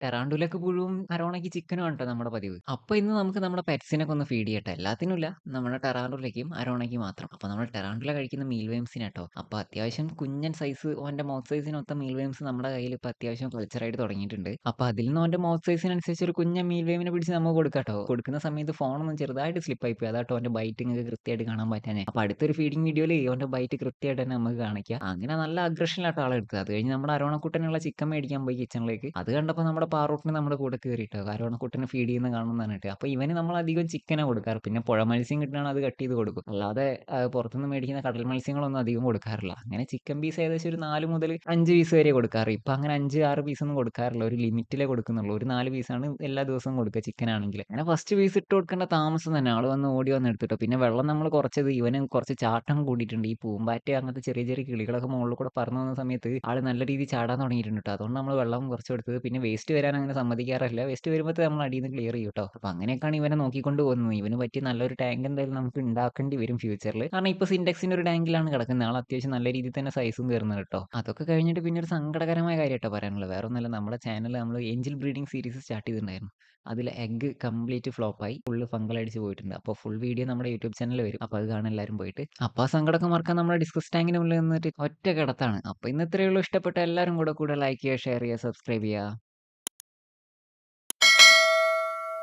ടെറാൻഡുലക്ക് പുഴുവും അരോണയ്ക്ക് ചിക്കനും ആണ് ട്ടോ നമ്മുടെ പതിവ്. അപ്പൊ ഇന്ന് നമുക്ക് നമ്മുടെ പെറ്റ്സിനൊക്കെ ഒന്ന് ഫീഡ് ചെയ്യട്ടെ. എല്ലാത്തിനുമില്ല. നമ്മുടെ ടെറാൻഡുലയ്ക്കും അരോണയ്ക്കും മാത്രം. അപ്പൊ നമ്മൾ ടെറാൻഡുല കഴിക്കുന്ന മീൽ വേംസിനാട്ടോ. അപ്പൊ അത്യാവശ്യം കുഞ്ഞൻ സൈസ് ഓന്റെ മൗത്ത് സൈസിനൊത്ത മീൽ വേംസ് നമ്മുടെ കയ്യിൽ ഇപ്പൊ അത്യാവശ്യം കൾച്ചറായിട്ട് തുടങ്ങിയിട്ടുണ്ട്. അപ്പൊ അതിൽ നിന്ന് ഓന്റെ മൗത്ത് സൈസിനനുസരിച്ച് ഒരു കുഞ്ഞൻ മീൽ വേമിനെ പിടിച്ച് നമുക്ക് കൊടുക്കാട്ടോ. കൊടുക്കുന്ന സമയത്ത് ഫോണൊന്നും ചെറുതായിട്ട് സ്ലിപ്പായി പോയി. അതാട്ടോ ഓന്റെ ബൈറ്റ് നിങ്ങൾക്ക് കൃത്യമായിട്ട് കാണാൻ പറ്റാഞ്ഞേ. അപ്പൊ അടുത്തൊരു ഫീഡിംഗ് വീഡിയോയിൽ ഓന്റെ ബൈറ്റ് കൃത്യമായിട്ട് തന്നെ നമുക്ക് കാണിക്കാം. അങ്ങനെ നല്ല അഗ്രഷനിലാട്ടോ ആളെ എടുത്തത്. അത് കഴിഞ്ഞ് നമ്മുടെ അരോണക്കുട്ടനുള്ള ചിക്കൻ മേടിക്കാൻ പോയി കിച്ചണിലേക്ക്. അത് കണ്ടപ്പോൾ നമ്മുടെ പാറൂട്ടിന് നമ്മുടെ കൂടെ കയറിയിട്ടോ. അരോണക്കുട്ടനെ ഫീഡ് ചെയ്യുന്ന കാണുമെന്ന് പറഞ്ഞിട്ട്. അപ്പൊ ഇവന് നമ്മൾ അധികം ചിക്കനാ കൊടുക്കാറ്. പിന്നെ പുഴ മത്സ്യം കിട്ടുകയാണെങ്കിൽ അത് കട്ട് ചെയ്ത് കൊടുക്കും. അല്ലാതെ പുറത്തുനിന്ന് മേടിക്കുന്ന കടൽ മത്സ്യങ്ങളൊന്നും അധികം കൊടുക്കാറില്ല. അങ്ങനെ ചിക്കൻ പീസ് ഏകദേശം ഒരു 4 മുതൽ 5 പീസ് വരെ കൊടുക്കാറ്. ഇപ്പൊ അങ്ങനെ 5, 6 പീസൊന്നും കൊടുക്കാറില്ല. ഒരു ലിമിറ്റിലേ കൊടുക്കുന്നുള്ളൂ. ഒരു 4 പീസാണ് എല്ലാ ദിവസവും കൊടുക്കുക ചിക്കൻ ആണെങ്കിൽ. അങ്ങനെ ഫസ്റ്റ് പീസ് ഇട്ട് കൊടുക്കേണ്ട താമസം തന്നെ ആള് വന്ന് ഓടി വന്ന് എടുത്തിട്ടോ. പിന്നെ വെള്ളം നമ്മൾ കുറച്ചത് ഇവന് കുറച്ച് ചാട്ടം കൂടിയിട്ടുണ്ട്. ഈ പൂമ്പാറ്റ അങ്ങനത്തെ ചെറിയ ചെറിയ കിളികളൊക്കെ മുകളിൽ കൂടെ പറന്നു വന്ന സമയത്ത് ആള് നല്ല രീതിയിൽ ചാടാൻ തുടങ്ങിയിട്ടുണ്ട് ട്ടോ. അതുകൊണ്ട് നമ്മൾ വെള്ളം കുറച്ച് കൊടുത്തത്. പിന്നെ വേസ്റ്റ് വരാൻ അങ്ങനെ സമ്മതിക്കാറില്ല. വേസ്റ്റ് വരുമ്പോഴത്തെ നമ്മൾ അടിയിൽ നിന്ന് ക്ലിയർ ചെയ്യും ട്ടോ. അപ്പൊ അങ്ങനെയൊക്കെയാണ് ഇവനെ നോക്കിക്കൊണ്ട് പോകുന്നത്. ഇവന് പറ്റിയ നല്ലൊരു ടാങ്ക് എന്തായാലും നമുക്ക് ഉണ്ടാക്കേണ്ടി വരും ഫ്യൂച്ചറിൽ. കാരണം ഇപ്പൊ സിൻടെക്സിന്റെ ഒരു ടാങ്കിലാണ് കിടക്കുന്നത്. ആൾ അത്യാവശ്യം നല്ല രീതിയിൽ തന്നെ സൈസും കയറുന്നത് കേട്ടോ. അതൊക്കെ കഴിഞ്ഞിട്ട് പിന്നെ ഒരു സങ്കടകരമായ കാര്യമായിട്ടോ പറയാനുള്ളത്. വേറെ ഒന്നല്ല, നമ്മുടെ ചാനൽ നമ്മൾ ഏഞ്ചൽ ബ്രീഡിംഗ് സീരീസ് സ്റ്റാർട്ട് ചെയ്തിട്ടുണ്ടായിരുന്നു. അതിൽ എഗ് കംപ്ലീറ്റ് ഫ്ലോപ്പായി ഫുള്ള് ഫംഗൽ അടിച്ച് പോയിട്ടുണ്ട്. അപ്പോൾ ഫുൾ വീഡിയോ നമ്മുടെ യൂട്യൂബ് ചാനലിൽ വരും. അപ്പോൾ അത് കാണാൻ എല്ലാവരും പോയിട്ട്. അപ്പോൾ ആ സങ്കടമൊക്കെ മറക്കാൻ നമ്മുടെ ഡിസ്കസ് ടാങ്കിന് മുന്നിൽ നിന്നിട്ട് ഒറ്റ കിടത്താണ്. അപ്പോൾ ഇന്ന് ഇത്രയേ ഉള്ളൂ. ഇഷ്ടപ്പെട്ട എല്ലാവരും കൂടെ ലൈക്ക് ചെയ്യുക, ഷെയർ ചെയ്യുക, സബ്സ്ക്രൈബ് ചെയ്യുക.